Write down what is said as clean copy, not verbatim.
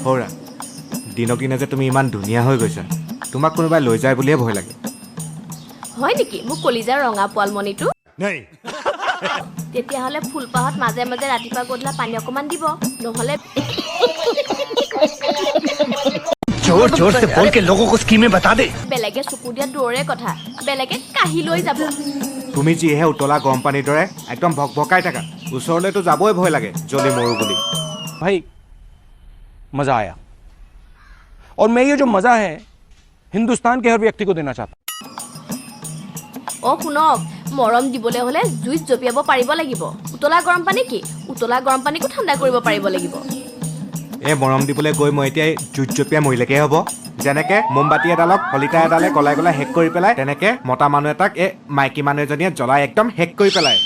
সৌৰা দিনক দিনে যে তুমি ইমান ধুনীয়া হৈ গৈছা তোমাক কোনোবাই লৈ যায় বুলিয়ে ভয় লাগে হয় নেকি মোক কলিজাৰ ৰঙা পোৱালমণিটো তেতিয়াহ'লে ফুলপাহত মাজে মাজে ৰাতিপুৱা গধূলা পানী অকমান দিব নহ'লে जोर जोर से बोल के लोगों को स्कीमें बता दे বেলেগে চকু দিয়া দূৰৰে কথা বেলেগে কাঢ়ি লৈ যাব তুমি যিহে উতলা গৰম পানীৰ দৰে একদম ভকভকাই থাকা ওচৰলৈতো যাবই ভয় লাগে জ্বলি মৰো বুলি भाई मज़ा आया और मैं ये जो मज़ा है हिंदुस्तान के हर व्यक्ति को देना चाहता हूँ অ শুনক মৰম দিবলৈ হ'লে জুইত জপিয়াব পাৰিব লাগিব উতলা গৰম পানী কি উতলা গৰম পানীকো ঠাণ্ডা কৰিব পাৰিব লাগিব এই মৰম দিবলৈ গৈ মই এতিয়া জুইত জপিয়াই মৰিলেকে হ'ব যেনেকে মোমবাতি এডালক শলিতা এডালে গলাই গলাই শেষ কৰি পেলাই তেনেকে মতা মানুহ এটাক এই মাইকী মানুহ এজনীয়ে জ্বলাই একদম শেষ কৰি পেলাই